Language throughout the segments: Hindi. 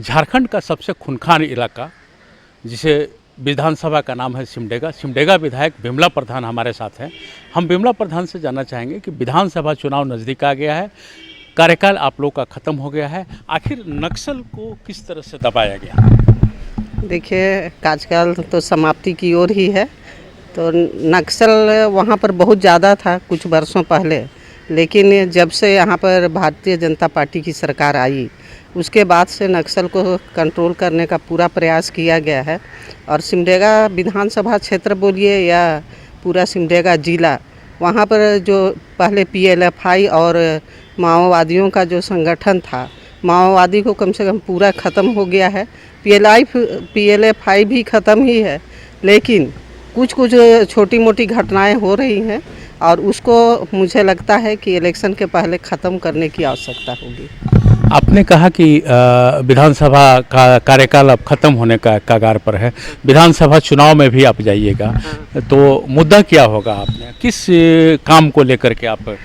झारखंड का सबसे खूंखार इलाका, जिसे विधानसभा का नाम है सिमडेगा विधायक बिमला प्रधान हमारे साथ हैं। हम बिमला प्रधान से जानना चाहेंगे कि विधानसभा चुनाव नज़दीक आ गया है, कार्यकाल आप लोग का ख़त्म हो गया है, आखिर नक्सल को किस तरह से दबाया गया? देखिए, कार्यकाल तो समाप्ति की ओर ही है। तो नक्सल वहाँ पर बहुत ज़्यादा था कुछ वर्षों पहले, लेकिन जब से यहाँ पर भारतीय जनता पार्टी की सरकार आई, उसके बाद से नक्सल को कंट्रोल करने का पूरा प्रयास किया गया है। और सिमडेगा विधानसभा क्षेत्र बोलिए या पूरा सिमडेगा जिला, वहाँ पर जो पहले पीएलएफआई और माओवादियों का जो संगठन था, माओवादी को कम से कम पूरा ख़त्म हो गया है। पीएलएफआई भी ख़त्म ही है, लेकिन कुछ छोटी मोटी घटनाएं हो रही हैं और उसको मुझे लगता है कि इलेक्शन के पहले ख़त्म करने की आवश्यकता होगी। आपने कहा कि विधानसभा का कार्यकाल अब ख़त्म होने का कगार पर है, विधानसभा चुनाव में भी आप जाइएगा, तो मुद्दा क्या होगा? आपने किस काम को लेकर के आप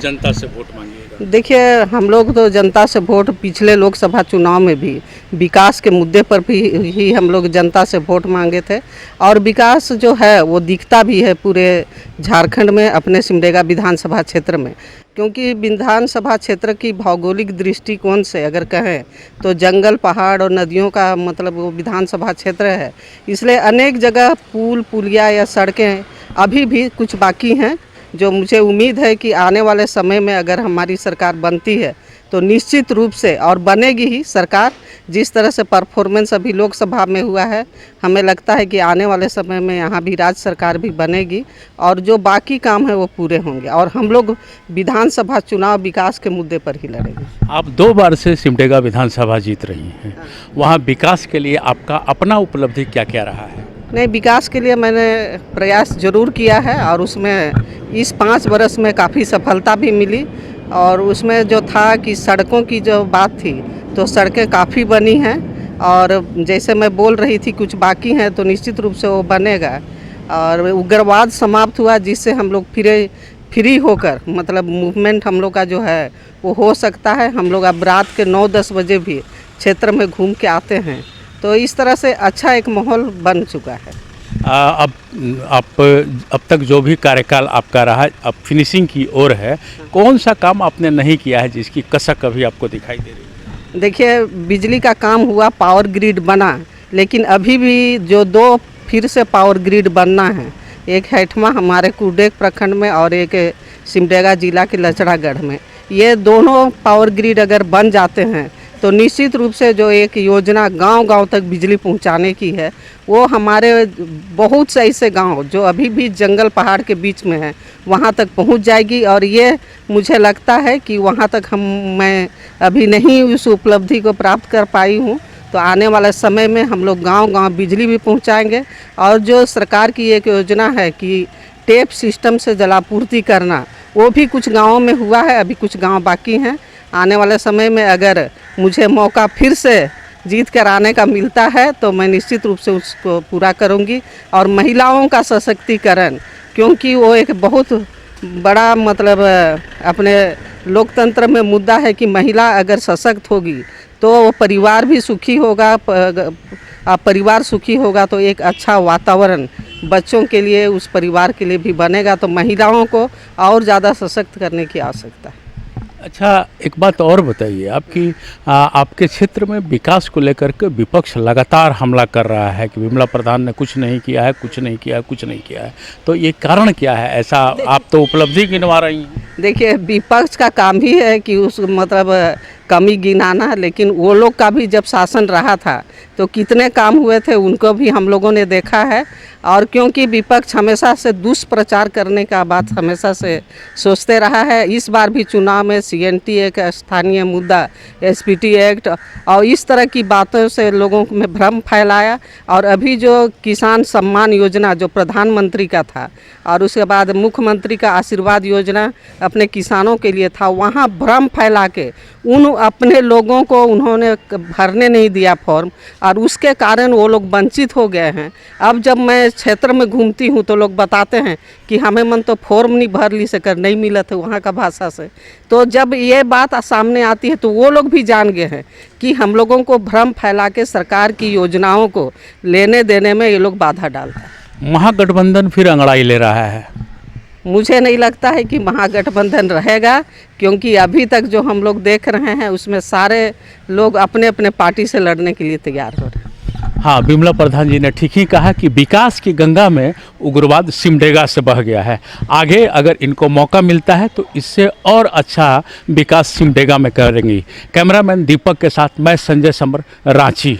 जनता से वोट मांगिएगा? देखिए, हम लोग तो जनता से वोट पिछले लोकसभा चुनाव में भी विकास के मुद्दे पर भी ही हम लोग जनता से वोट मांगे थे। और विकास जो है वो दिखता भी है पूरे झारखंड में, अपने सिमडेगा विधानसभा क्षेत्र में। क्योंकि विधानसभा क्षेत्र की भौगोलिक दृष्टिकोण से अगर कहें तो जंगल, पहाड़ और नदियों का मतलब वो विधानसभा क्षेत्र है। इसलिए अनेक जगह पुल, पुलिया या सड़कें अभी भी कुछ बाकी हैं, जो मुझे उम्मीद है कि आने वाले समय में अगर हमारी सरकार बनती है तो निश्चित रूप से, और बनेगी ही सरकार, जिस तरह से परफॉर्मेंस अभी लोकसभा में हुआ है, हमें लगता है कि आने वाले समय में यहाँ भी राज्य सरकार भी बनेगी और जो बाकी काम है वो पूरे होंगे। और हम लोग विधानसभा चुनाव विकास के मुद्दे पर ही लड़ेंगे। आप 2 बार से सिमडेगा विधानसभा जीत रही हैं, वहाँ विकास के लिए आपका अपना उपलब्धि क्या क्या रहा है? नहीं, विकास के लिए मैंने प्रयास जरूर किया है और उसमें इस 5 वर्ष में काफ़ी सफलता भी मिली। और उसमें जो था कि सड़कों की जो बात थी, तो सड़कें काफ़ी बनी हैं और जैसे मैं बोल रही थी कुछ बाकी हैं, तो निश्चित रूप से वो बनेगा। और उग्रवाद समाप्त हुआ, जिससे हम लोग फ्री होकर, मतलब मूवमेंट हम लोग का जो है वो हो सकता है। हम लोग अब रात के 9-10 बजे भी क्षेत्र में घूम के आते हैं, तो इस तरह से अच्छा एक माहौल बन चुका है। अब तक जो भी कार्यकाल आपका रहा, अब फिनिशिंग की ओर है, कौन सा काम आपने नहीं किया है जिसकी कसक अभी आपको दिखाई दे रही है? देखिए, बिजली का काम हुआ, पावर ग्रिड बना, लेकिन अभी भी जो 2 फिर से पावर ग्रिड बनना है, एक हैठमा हमारे कुरडेग प्रखंड में और एक सिमडेगा जिला के लचड़ागढ़ में। ये दोनों पावर ग्रिड अगर बन जाते हैं तो निश्चित रूप से जो एक योजना गांव-गांव तक बिजली पहुंचाने की है, वो हमारे बहुत से ऐसे गांव जो अभी भी जंगल पहाड़ के बीच में हैं, वहां तक पहुंच जाएगी। और ये मुझे लगता है कि वहां तक मैं अभी नहीं उस उपलब्धि को प्राप्त कर पाई हूं, तो आने वाले समय में हम लोग गांव-गांव बिजली भी पहुंचाएंगे। और जो सरकार की एक योजना है कि टेप सिस्टम से जलापूर्ति करना, वो भी कुछ गाँवों में हुआ है, अभी कुछ गाँव बाकी हैं। आने वाले समय में अगर मुझे मौका फिर से जीत कर आने का मिलता है तो मैं निश्चित रूप से उसको पूरा करूंगी। और महिलाओं का सशक्तिकरण, क्योंकि वो एक बहुत बड़ा मतलब अपने लोकतंत्र में मुद्दा है कि महिला अगर सशक्त होगी तो वो परिवार भी सुखी होगा, परिवार सुखी होगा तो एक अच्छा वातावरण बच्चों के लिए, उस परिवार के लिए भी बनेगा। तो महिलाओं को और ज़्यादा सशक्त करने की आवश्यकता है। अच्छा, एक बात और बताइए, आपके क्षेत्र में विकास को लेकर के विपक्ष लगातार हमला कर रहा है कि बिमला प्रधान ने कुछ नहीं किया है, कुछ नहीं किया है, कुछ नहीं किया है, तो ये कारण क्या है? ऐसा आप तो उपलब्धि गिनवा रही हैं। देखिए, विपक्ष का काम ही है कि उस मतलब कमी गिनाना, लेकिन वो लोग का भी जब शासन रहा था तो कितने काम हुए थे उनको भी हम लोगों ने देखा है। और क्योंकि विपक्ष हमेशा से दुष्प्रचार करने का बात हमेशा से सोचते रहा है, इस बार भी चुनाव में सीएनटी एक स्थानीय मुद्दा, एसपीटी एक्ट और इस तरह की बातों से लोगों में भ्रम फैलाया। और अभी जो किसान सम्मान योजना जो प्रधानमंत्री का था और उसके बाद मुख्यमंत्री का आशीर्वाद योजना अपने किसानों के लिए था, वहाँ भ्रम फैला के उन अपने लोगों को उन्होंने भरने नहीं दिया फॉर्म। और उसके कारण वो लोग वंचित हो गए हैं। अब जब मैं क्षेत्र में घूमती हूँ तो लोग बताते हैं कि हमें मन तो फॉर्म नहीं भर ली से कर नहीं मिला था वहाँ का भाषा से। तो जब ये बात सामने आती है तो वो लोग भी जान गए हैं कि हम लोगों को भ्रम फैला के सरकार की योजनाओं को लेने देने में ये लोग बाधा डालता है। महागठबंधन फिर अंगड़ाई ले रहा है। मुझे नहीं लगता है कि महागठबंधन रहेगा, क्योंकि अभी तक जो हम लोग देख रहे हैं उसमें सारे लोग अपने अपने पार्टी से लड़ने के लिए तैयार हो रहे हैं। हाँ, बिमला प्रधान जी ने ठीक ही कहा कि विकास की गंगा में उग्रवाद सिमडेगा से बह गया है। आगे अगर इनको मौका मिलता है तो इससे और अच्छा विकास सिमडेगा में करेंगी। कैमरामैन दीपक के साथ मैं संजय समर, रांची।